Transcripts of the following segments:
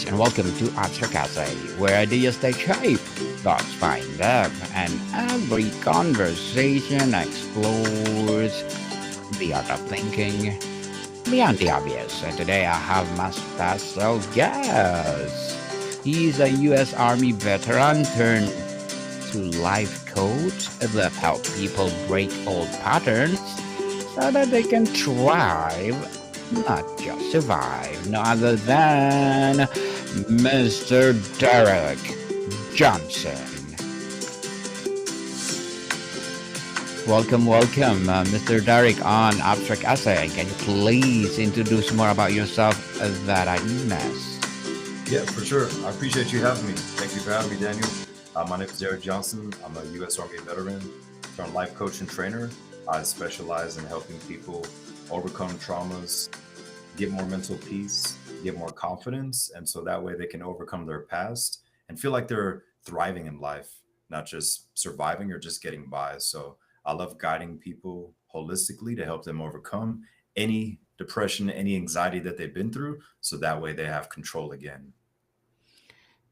guys, and welcome to Abstracase, where ideas take shape, thoughts find depth, and every conversation explores the art of thinking beyond the obvious. And today I have my special guest. He's a U.S. Army veteran turned to life coach that help people break old patterns so that they can thrive, not just survive. No other than Mr. Derick Johnson. Welcome, Mr. Derick on Abstract Essay. Can you please introduce more about yourself that I missed? Yeah, for sure. I appreciate you having me. Thank you for having me, Daniel. My name is Derick Johnson. I'm a U.S. Army veteran, turned life coach and trainer. I specialize in helping people overcome traumas, get more mental peace, get more confidence, and so that way they can overcome their past and feel like they're thriving in life, not just surviving or just getting by. So I love guiding people holistically to help them overcome any depression, any anxiety that they've been through, so that way they have control again.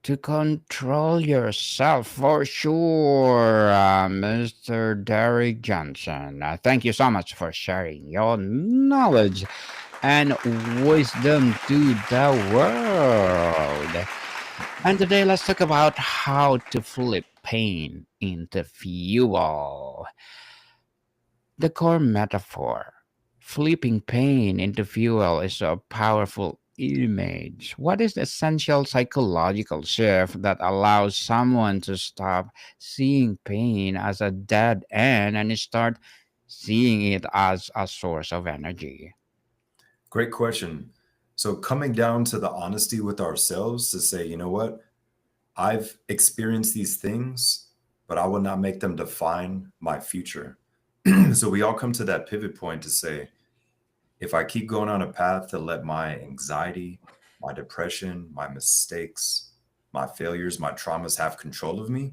To control yourself for sure, Mr. Derrick Johnson. Thank you so much for sharing your knowledge and wisdom to the world. And today, let's talk about how to flip pain into fuel. The core metaphor. Flipping pain into fuel is a powerful image. What is the essential psychological shift that allows someone to stop seeing pain as a dead end and start seeing it as a source of energy? Great question. So, coming down to the honesty with ourselves to say, you know what, I've experienced these things, but I will not make them define my future. So, we all come to that pivot point to say, if I keep going on a path to let my anxiety, my depression, my mistakes, my failures, my traumas have control of me,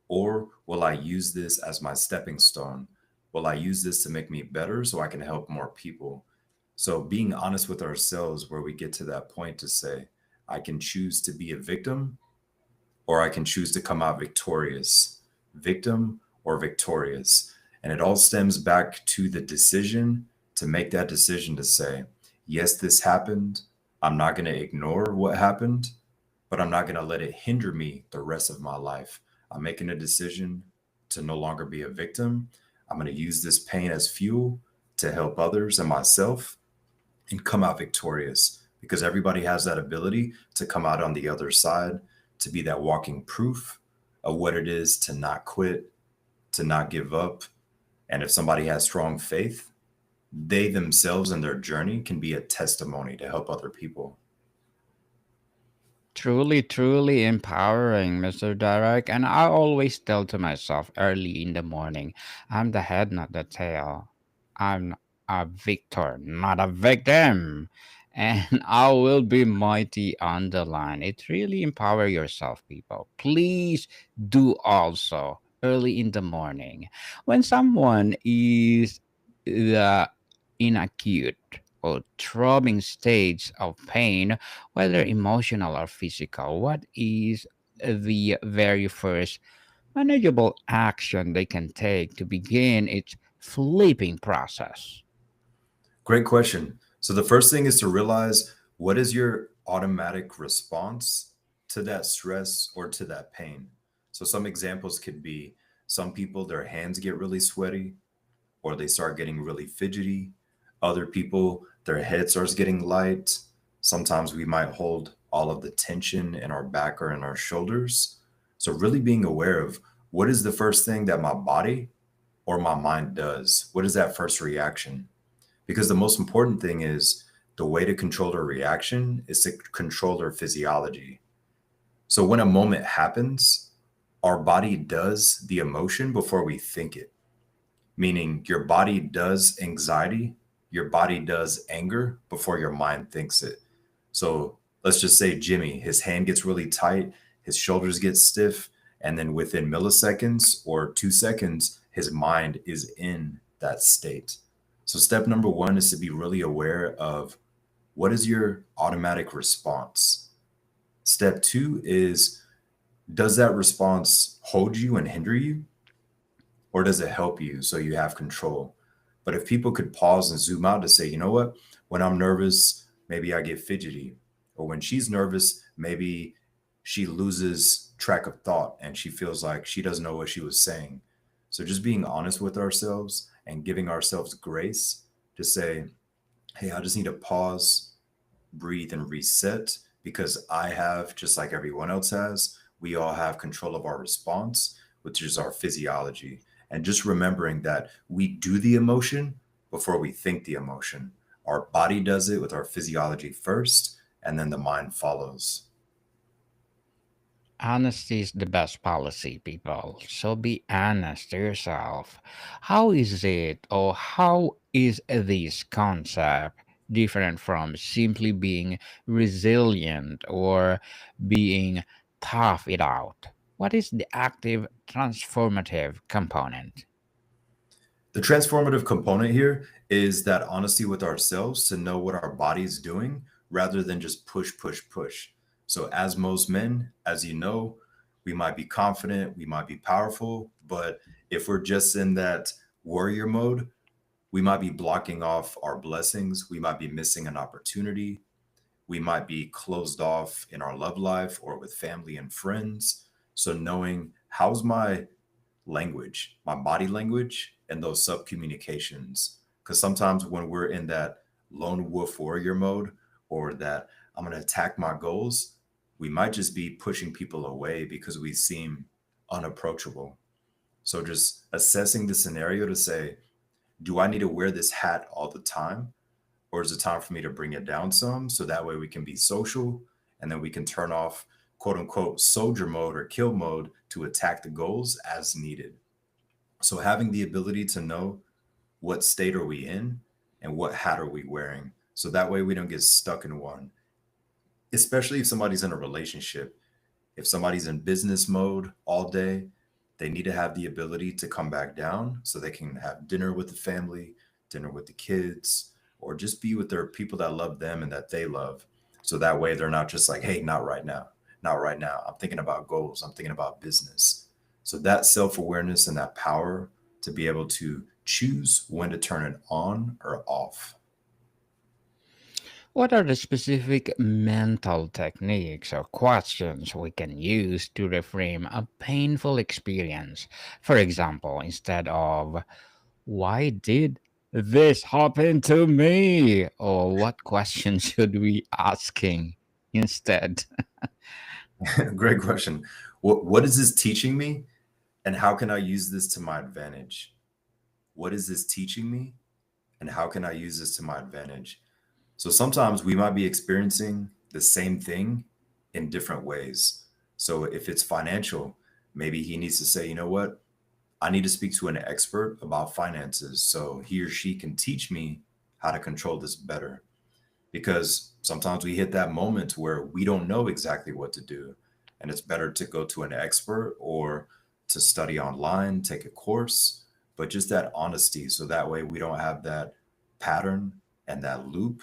or will I use this as my stepping stone? Will I use this to make me better so I can help more people? So, being honest with ourselves, where we get to that point to say, I can choose to be a victim or I can choose to come out victorious, victim or victorious. And it all stems back to the decision to make that decision to say, yes, this happened. I'm not going to ignore what happened, but I'm not going to let it hinder me the rest of my life. I'm making a decision to no longer be a victim. I'm going to use this pain as fuel to help others and myself and come out victorious because everybody has that ability to come out on the other side, to be that walking proof of what it is to not quit, to not give up. And if somebody has strong faith, they themselves and their journey can be a testimony to help other people. Truly empowering, Mr. Direct. And I always tell to myself early in the morning, I'm the head, not the tail. I'm a victor, not a victim. And I will be mighty on the line. It really empower yourself, people. Please do also early in the morning. When someone is the in acute or throbbing stage of pain, whether emotional or physical, what is the very first manageable action they can take to begin its flipping process? Great question. So, the first thing is to realize what is your automatic response to that stress or to that pain. So, some examples could be some people, their hands get really sweaty or they start getting really fidgety. Other people, their head starts getting light. Sometimes we might hold all of the tension in our back or in our shoulders. So, really being aware of what is the first thing that my body or my mind does? What is that first reaction? Because the most important thing is the way to control our reaction is to control our physiology. So, when a moment happens, our body does the emotion before we think it, meaning your body does anxiety, your body does anger before your mind thinks it. So let's just say Jimmy, his hand gets really tight, his shoulders get stiff, and then within milliseconds or 2 seconds, his mind is in that state. So step number one is to be really aware of what is your automatic response. Step two is, does that response hold you and hinder you, or does it help you so you have control? But if people could pause and zoom out to say, you know what, when I'm nervous, maybe I get fidgety. Or when she's nervous, maybe she loses track of thought and she feels like she doesn't know what she was saying. So just being honest with ourselves and giving ourselves grace to say, hey, I just need to pause, breathe, and reset, because I have, just like everyone else has, we all have control of our response, which is our physiology. And just remembering that we do the emotion before we think the emotion. Our body does it with our physiology first, and then the mind follows. Honesty is the best policy, people. So be honest to yourself. How is it, or how is this concept different from simply being resilient or being tough it out? What is the active transformative component? The transformative component here is that honesty with ourselves to know what our body's doing rather than just push, push, push. So, as most men, as you know, we might be confident, we might be powerful, but if we're just in that warrior mode, we might be blocking off our blessings. We might be missing an opportunity. We might be closed off in our love life or with family and friends. So, knowing how's my language, my body language, and those sub communications. Because sometimes when we're in that lone wolf warrior mode, or that I'm going to attack my goals, we might just be pushing people away because we seem unapproachable. So just assessing the scenario to say, do I need to wear this hat all the time? Or is it time for me to bring it down some so that way we can be social and then we can turn off quote unquote soldier mode or kill mode to attack the goals as needed? So having the ability to know what state are we in and what hat are we wearing, so that way we don't get stuck in one, especially if somebody's in a relationship. If somebody's in business mode all day, they need to have the ability to come back down so they can have dinner with the family, dinner with the kids, or just be with their people that love them and that they love. So that way they're not just like, hey, not right now, not right now. I'm thinking about goals, I'm thinking about business. So that self awareness and that power to be able to choose when to turn it on or off. What are the specific mental techniques or questions we can use to reframe a painful experience? For example, instead of, why did this happen to me? Or what question should we asking instead? Great question. What is this teaching me? And how can I use this to my advantage? What is this teaching me? And how can I use this to my advantage? So sometimes we might be experiencing the same thing in different ways. So if it's financial, maybe he needs to say, you know what? I need to speak to an expert about finances so he or she can teach me how to control this better. Because sometimes we hit that moment where we don't know exactly what to do. And it's better to go to an expert or to study online, take a course, but just that honesty. So that way we don't have that pattern and that loop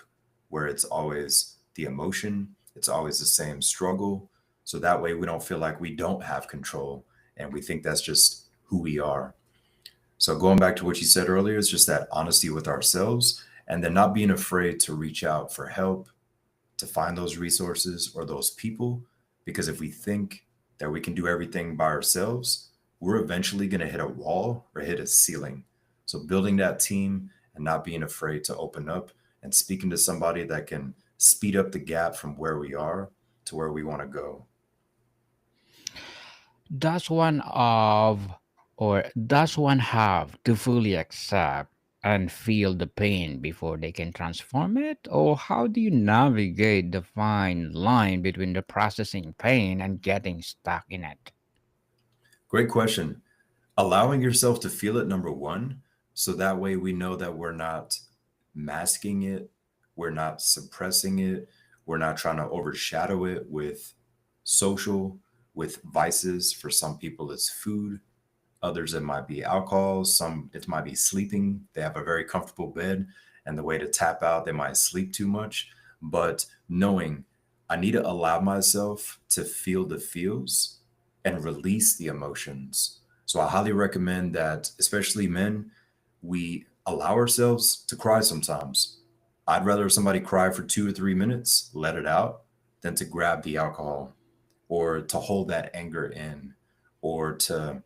where it's always the emotion, it's always the same struggle. So that way we don't feel like we don't have control and we think that's just who we are. So going back to what you said earlier, it's just that honesty with ourselves and then not being afraid to reach out for help, to find those resources or those people. Because if we think that we can do everything by ourselves, we're eventually going to hit a wall or hit a ceiling. So building that team and not being afraid to open up and speaking to somebody that can speed up the gap from where we are to where we want to go. Does one of does one have to fully accept and feel the pain before they can transform it? Or how do you navigate the fine line between the processing pain and getting stuck in it? Great question. Allowing yourself to feel it, number one, so that way we know that we're not masking it, we're not suppressing it, we're not trying to overshadow it with social, with vices. For some people it's food, others it might be alcohol, some it might be sleeping. They have a very comfortable bed and the way to tap out, they might sleep too much. But knowing I need to allow myself to feel the feels and release the emotions. So I highly recommend that, especially men, we allow ourselves to cry sometimes. I'd rather somebody cry for 2 or 3 minutes, let it out, than to grab the alcohol or to hold that anger in or to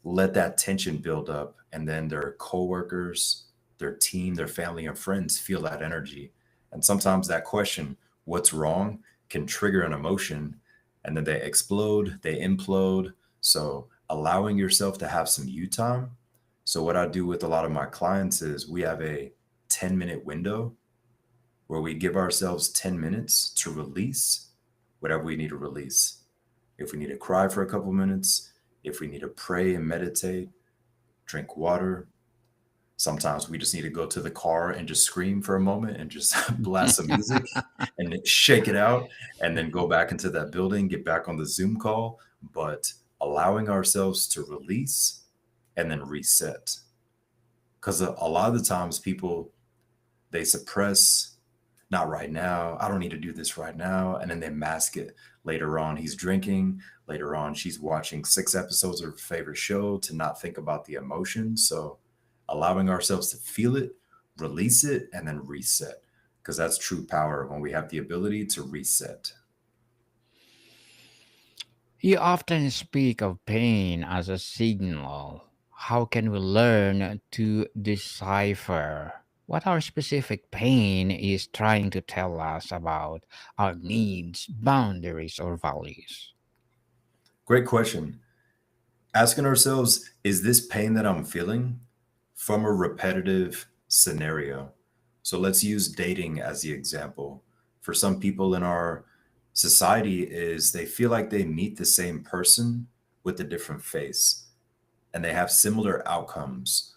let that tension build up. And then their coworkers, their team, their family, and friends feel that energy. And sometimes that question, what's wrong, can trigger an emotion and then they explode, they implode. So allowing yourself to have some you time. So, what I do with a lot of my clients is we have a 10-minute window where we give ourselves 10 minutes to release whatever we need to release. If we need to cry for a couple minutes, if we need to pray and meditate, drink water, sometimes we just need to go to the car and just scream for a moment and just blast some music and then shake it out and then go back into that building, get back on the Zoom call, but allowing ourselves to release and then reset. Because a lot of the times people, they suppress, not right now. I don't need to do this right now. And then they mask it. Later on, he's drinking. Later on, she's watching 6 episodes of her favorite show to not think about the emotion. So, allowing ourselves to feel it, release it, and then reset. Because that's true power when we have the ability to reset. You often speak of pain as a signal. How can we learn to decipher what our specific pain is trying to tell us about our needs, boundaries, or values? Great question. Asking ourselves, is this pain that I'm feeling from a repetitive scenario? So let's use dating as the example. For some people in our society is they feel like they meet the same person with a different face and they have similar outcomes.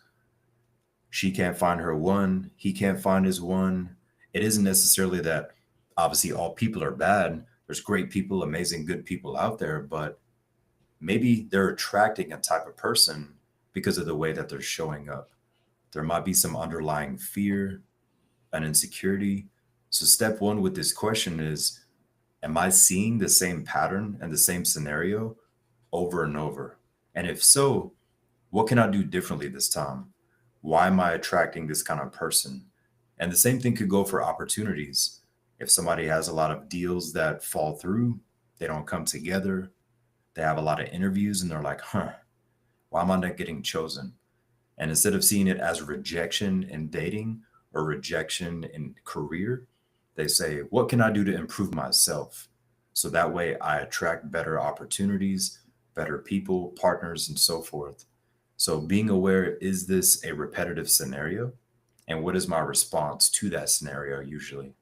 She can't find her one, he can't find his one. It isn't necessarily that obviously all people are bad. There's great people, amazing, good people out there, but maybe they're attracting a type of person because of the way that they're showing up. There might be some underlying fear, an insecurity. So, step one with this question is, am I seeing the same pattern and the same scenario over and over? And if so, what can I do differently this time? Why am I attracting this kind of person? And the same thing could go for opportunities. If somebody has a lot of deals that fall through, they don't come together, they have a lot of interviews and they're like, huh, why am I not getting chosen? And instead of seeing it as rejection in dating or rejection in career, they say, what can I do to improve myself? So that way I attract better opportunities, better people, partners, and so forth. So being aware, is this a repetitive scenario? And what is my response to that scenario usually?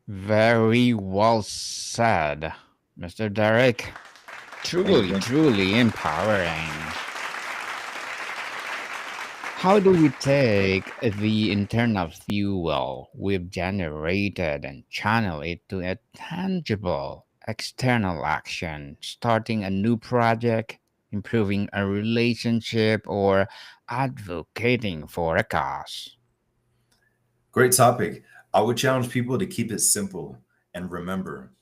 Very well said, Mr. Derek. Thank you. Truly, Thank you. truly empowering. How do we take the internal fuel we've generated and channel it to a tangible external action, starting a new project, improving a relationship, or advocating for a cause? Great topic. I would challenge people to keep it simple and remember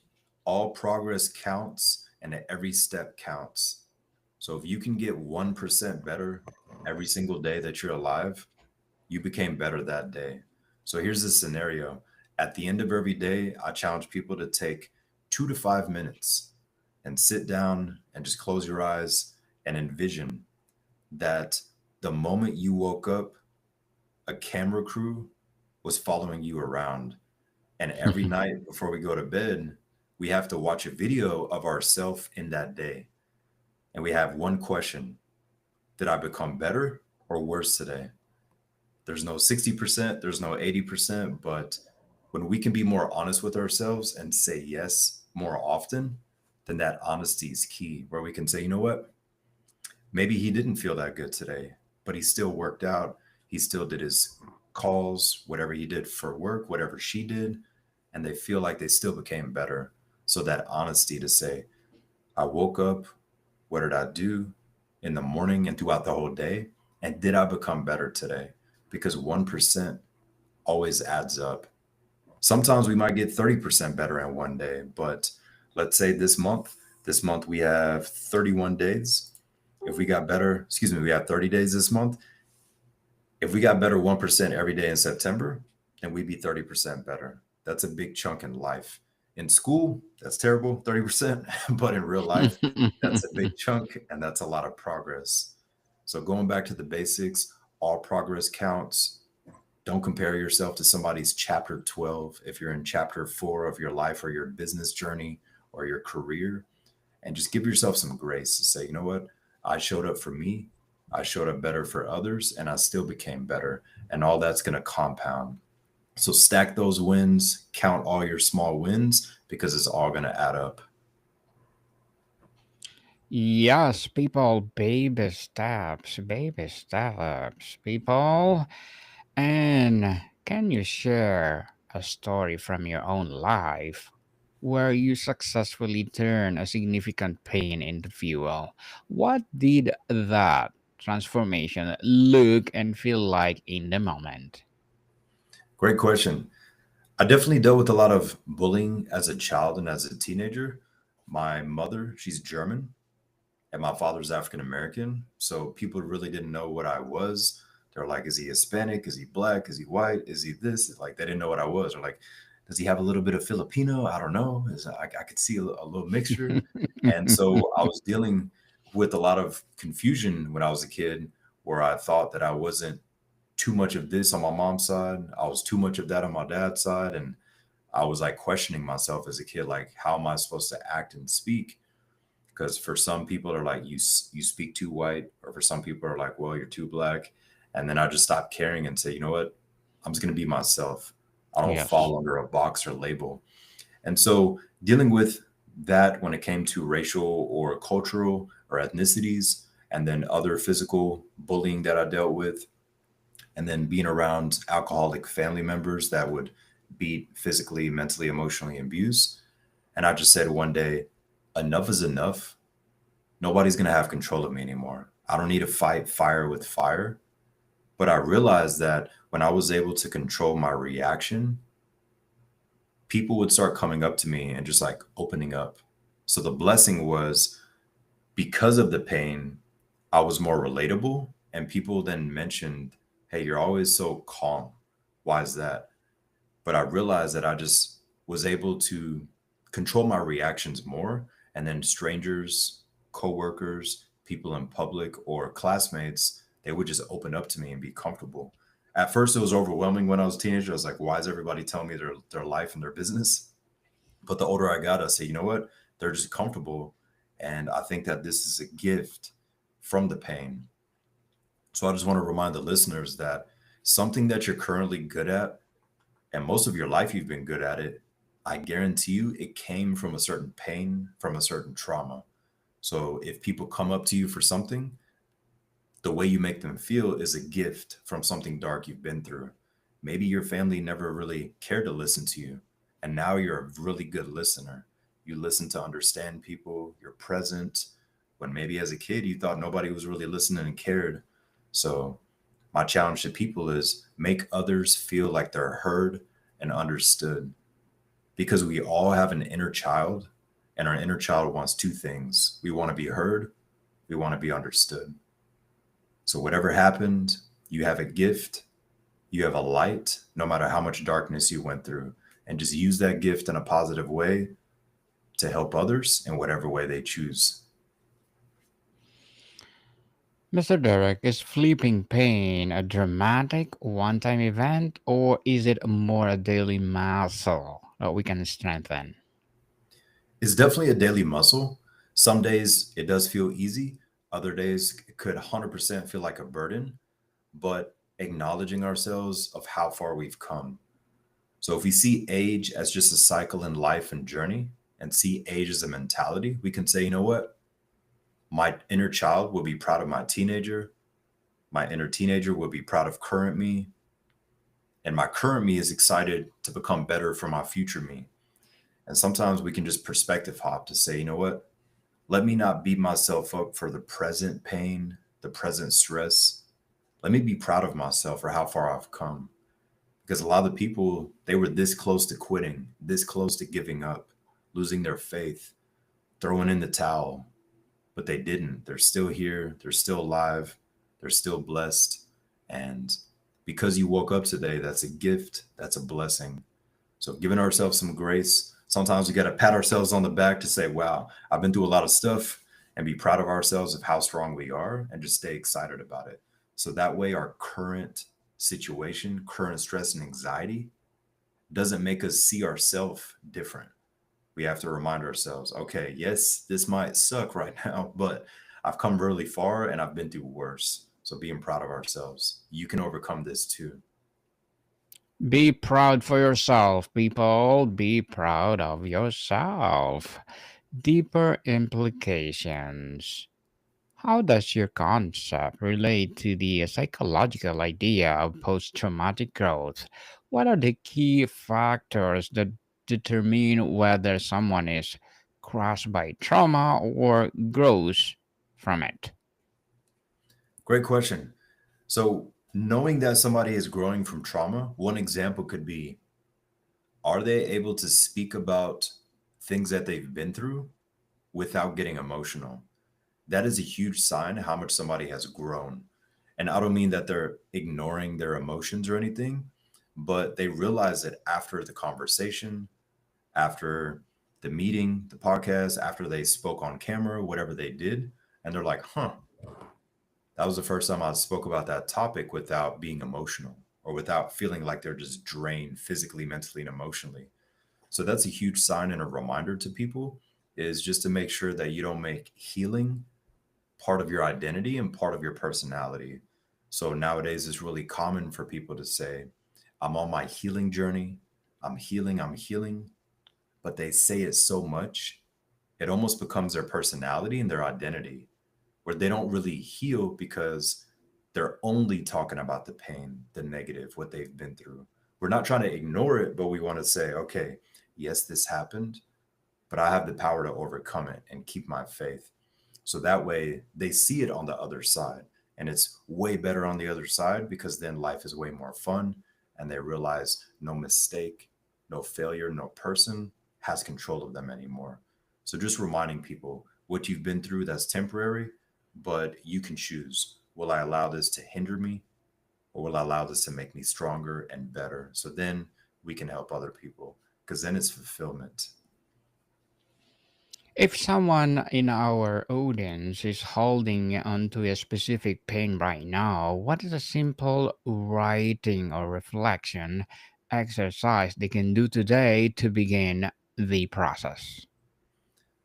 all progress counts and every step counts. So if you can get 1% better every single day that you're alive, you became better that day. So here's the scenario. At the end of every day, I challenge people to take 2 to 5 minutes and sit down and just close your eyes and envision that the moment you woke up, a camera crew was following you around. And every night before we go to bed, we have to watch a video of ourselves in that day. And we have one question: did I become better or worse today? There's no 60%, there's no 80%, but when we can be more honest with ourselves and say yes more often, then that honesty is key. Where we can say, you know what? Maybe he didn't feel that good today, but he still worked out. He still did his calls, whatever he did for work, whatever she did, and they feel like they still became better. So that honesty to say, I woke up, what did I do in the morning and throughout the whole day? And did I become better today? Because 1% always adds up. Sometimes we might get 30% better in one day, but let's say this month we have 31 days. If we got better, excuse me, we have 30 days this month. If we got better 1% every day in September, then we'd be 30% better. That's a big chunk in life. In school, that's terrible, 30%, but in real life, that's a big chunk and that's a lot of progress. So going back to the basics, all progress counts. Don't compare yourself to somebody's chapter 12 if you're in chapter 4 of your life or your business journey or your career. And just give yourself some grace to say, you know what? I showed up for me, I showed up better for others, and I still became better. And all that's going to compound. So stack those wins, count all your small wins because it's all going to add up. Yes, people, baby steps, people. And can you share a story from your own life where you successfully turned a significant pain into fuel? What did that transformation look and feel like in the moment? Great question. I definitely dealt with a lot of bullying as a child and as a teenager. My mother, she's German, and my father's African American. So people really didn't know what I was. They're like, is he Hispanic? Is he black? Is he white? Is he this? Like, they didn't know what I was. Or like, does he have a little bit of Filipino? I don't know. I could see a little mixture. And so I was dealing with a lot of confusion when I was a kid, where I thought that I wasn't too much of this on my mom's side. I was too much of that on my dad's side. And I was like questioning myself as a kid, like, how am I supposed to act and speak? Because for some people are like, you speak too white, or for some people are like, well, you're too black. And then I just stopped caring and say, you know what, I'm just going to be myself. I don't Yes. fall under a box or label. And so dealing with that when it came to racial or cultural or ethnicities, and then other physical bullying that I dealt with, and then being around alcoholic family members that would beat physically, mentally, emotionally abuse. And I just said one day, enough is enough. Nobody's going to have control of me anymore. I don't need to fight fire with fire. But I realized that when I was able to control my reaction, people would start coming up to me and just like opening up. So the blessing was, because of the pain, I was more relatable. And people then mentioned, hey, you're always so calm. Why is that? But I realized that I just was able to control my reactions more. And then strangers, coworkers, people in public, or classmates, they would just open up to me and be comfortable. At first, it was overwhelming when I was a teenager. I was like, why is everybody telling me their life and their business? But the older I got, I say, you know what? They're just comfortable. And I think that this is a gift from the pain. So I just want to remind the listeners that something that you're currently good at, and most of your life you've been good at it, I guarantee you it came from a certain pain, from a certain trauma. So if people come up to you for something, the way you make them feel is a gift from something dark you've been through. Maybe your family never really cared to listen to you, and now you're a really good listener. You listen to understand people, you're present, when maybe as a kid you thought nobody was really listening and cared. So, my challenge to people is make others feel like they're heard and understood, because we all have an inner child, and our inner child wants two things: we want to be heard, we want to be understood. So, whatever happened, you have a gift, you have a light, no matter how much darkness you went through. And just use that gift in a positive way to help others in whatever way they choose. Mr. Derek, is flipping pain a dramatic one time event or is it more a daily muscle that we can strengthen? It's definitely a daily muscle. Some days it does feel easy, other days it could 100% feel like a burden, but acknowledging ourselves of how far we've come. So if we see age as just a cycle in life and journey, and see age as a mentality, we can say, you know what? My inner child will be proud of my teenager. My inner teenager will be proud of current me. And my current me is excited to become better for my future me. And sometimes we can just perspective hop to say, you know what? Let me not beat myself up for the present pain, the present stress. Let me be proud of myself for how far I've come. Because a lot of the people, they were this close to quitting, this close to giving up, losing their faith, throwing in the towel, but they didn't. They're still here, they're still alive, they're still blessed. And because you woke up today, that's a gift, that's a blessing. So giving ourselves some grace. Sometimes we got to pat ourselves on the back to say, wow, I've been through a lot of stuff, and be proud of ourselves of how strong we are and just stay excited about it. So that way, our current situation, current stress and anxiety doesn't make us see ourselves different. We have to remind ourselves, okay, yes, this might suck right now, but I've come really far and I've been through worse. So being proud of ourselves, you can overcome this too. Be proud for yourself, people. Be proud of yourself. Deeper implications. How does your concept relate to the psychological idea of post traumatic growth? What are the key factors that determine whether someone is crushed by trauma or grows from it? Great question. So, knowing that somebody is growing from trauma, one example could be, are they able to speak about things that they've been through without getting emotional? That is a huge sign how much somebody has grown. And I don't mean that they're ignoring their emotions or anything, but they realize that after the conversation, after the meeting, the podcast, after they spoke on camera, whatever they did, and they're like, huh, that was the first time I spoke about that topic without being emotional or without feeling like they're just drained physically, mentally, and emotionally. So that's a huge sign and a reminder to people, is just to make sure that you don't make healing part of your identity and part of your personality. So nowadays it's really common for people to say, I'm on my healing journey. I'm healing. But they say it so much, it almost becomes their personality and their identity, where they don't really heal because they're only talking about the pain, the negative, what they've been through. We're not trying to ignore it, but we want to say, okay, yes, this happened, but I have the power to overcome it and keep my faith. So that way they see it on the other side. And it's way better on the other side, because then life is way more fun and they realize no mistake, no failure, no person has control of them anymore. So just reminding people, what you've been through, that's temporary, but you can choose. Will I allow this to hinder me, or will I allow this to make me stronger and better? So then we can help other people, because then it's fulfillment. If someone in our audience is holding onto a specific pain right now, what is a simple writing or reflection exercise they can do today to begin the process?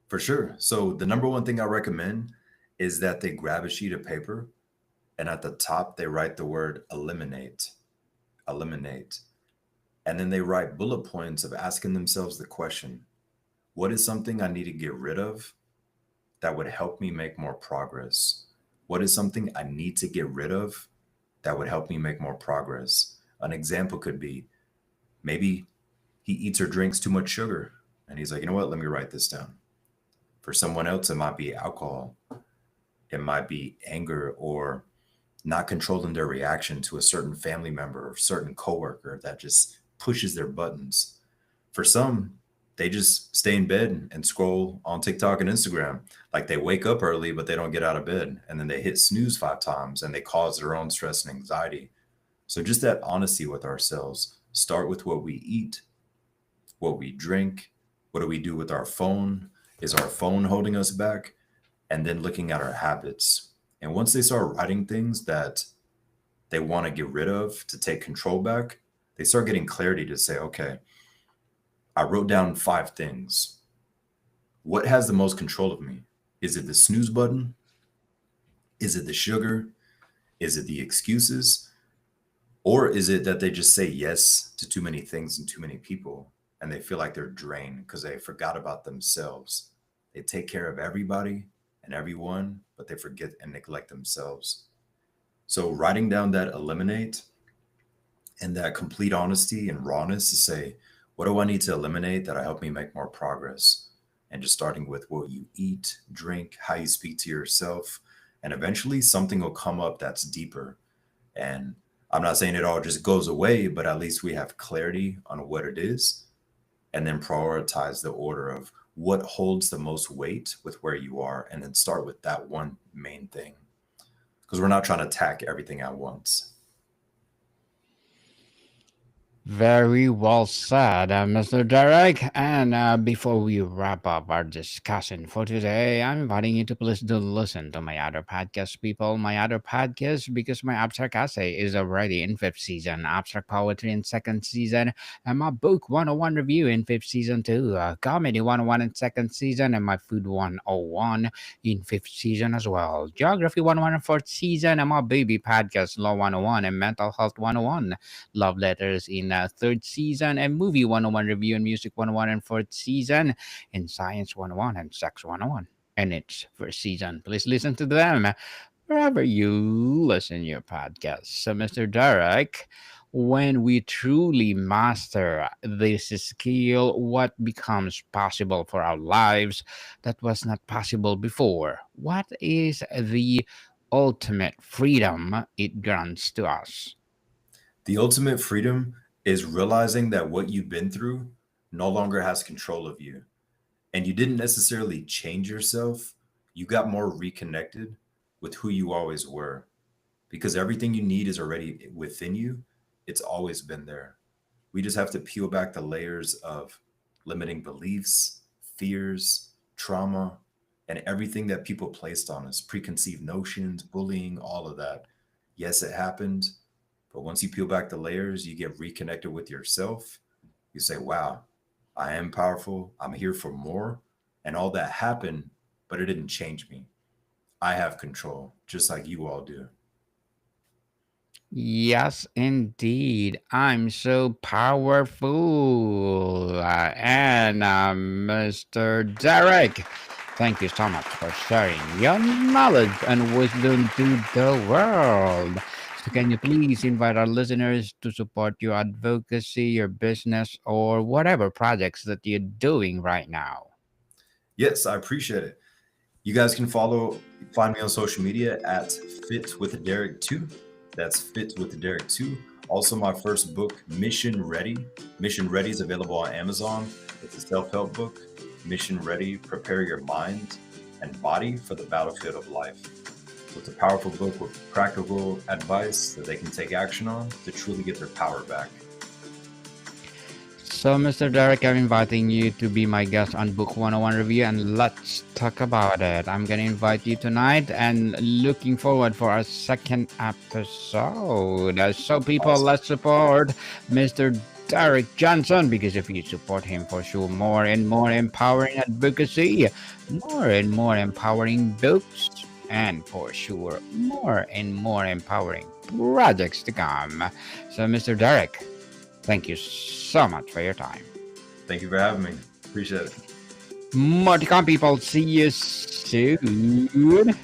For sure. So the number one thing I recommend is that they grab a sheet of paper, and at the top they write the word eliminate, eliminate. And then they write bullet points of asking themselves the question, what is something I need to get rid of that would help me make more progress? What is something I need to get rid of that would help me make more progress? An example could be, maybe he eats or drinks too much sugar, and he's like, you know what, let me write this down. For someone else, it might be alcohol, it might be anger, or not controlling their reaction to a certain family member or certain coworker that just pushes their buttons. For some, they just stay in bed and scroll on TikTok and Instagram. Like, they wake up early, but they don't get out of bed. And then they hit snooze 5 times and they cause their own stress and anxiety. So, just that honesty with ourselves. Start with what we eat, what we drink, what do we do with our phone? Is our phone holding us back? And then looking at our habits. And once they start writing things that they want to get rid of to take control back, they start getting clarity to say, okay, I wrote down 5 things. What has the most control of me? Is it the snooze button? Is it the sugar? Is it the excuses? Or is it that they just say yes to too many things and too many people, and they feel like they're drained because they forgot about themselves? They take care of everybody and everyone, but they forget and neglect themselves. So, writing down that eliminate and that complete honesty and rawness to say, what do I need to eliminate that'll help me make more progress? And just starting with what you eat, drink, how you speak to yourself. And eventually something will come up that's deeper. And I'm not saying it all just goes away, but at least we have clarity on what it is and then prioritize the order of what holds the most weight with where you are and then start with that one main thing because we're not trying to attack everything at once. Very well said, Mr. Derek. And before we wrap up our discussion for today, I'm inviting you to please do listen to my other podcast, people. My other podcast, because my abstract essay is already in fifth season, abstract poetry in second season, and my book 101 review in fifth season too, comedy 101 in second season, and my food 101 in fifth season as well, geography 101 in fourth season, and my baby podcast law 101 and mental health 101. Love Letters in third season, and Movie 101 Review and Music 101 and fourth season, and Science 101 and Sex 101 and its first season. Please listen to them wherever you listen your podcast. So, Mr. Derek, when we truly master this skill, what becomes possible for our lives that was not possible before? What is the ultimate freedom it grants to us? The ultimate freedom is realizing that what you've been through no longer has control of you. And you didn't necessarily change yourself, you got more reconnected with who you always were because everything you need is already within you. It's always been there. We just have to peel back the layers of limiting beliefs, fears, trauma, and everything that people placed on us, preconceived notions, bullying, all of that. Yes, it happened. But once you peel back the layers, you get reconnected with yourself. You say, wow, I am powerful. I'm here for more. And all that happened, but it didn't change me. I have control, just like you all do. Yes, indeed. I'm so powerful. Mr. Derek, thank you so much for sharing your knowledge and wisdom to the world. So, can you please invite our listeners to support your advocacy, your business, or whatever projects that you're doing right now? Yes, I appreciate it. You guys can find me on social media at Fit with Derek 2. That's Fit with Derek 2. Also, my first book, Mission Ready. Mission Ready is available on Amazon. It's a self-help book. Mission Ready, prepare your mind and body for the battlefield of life. So it's a powerful book with practical advice that they can take action on to truly get their power back. So, Mr. Derek, I'm inviting you to be my guest on Book 101 Review and let's talk about it. I'm going to invite you tonight and looking forward for our second episode. So, people, Awesome. let's support Mr. Derick Johnson because if you support him, for sure, more and more empowering advocacy, more and more empowering books, and for sure, more and more empowering projects to come. So, Mr. Derek, thank you so much for your time. Thank you for having me. Appreciate it. Moticon people, see you soon.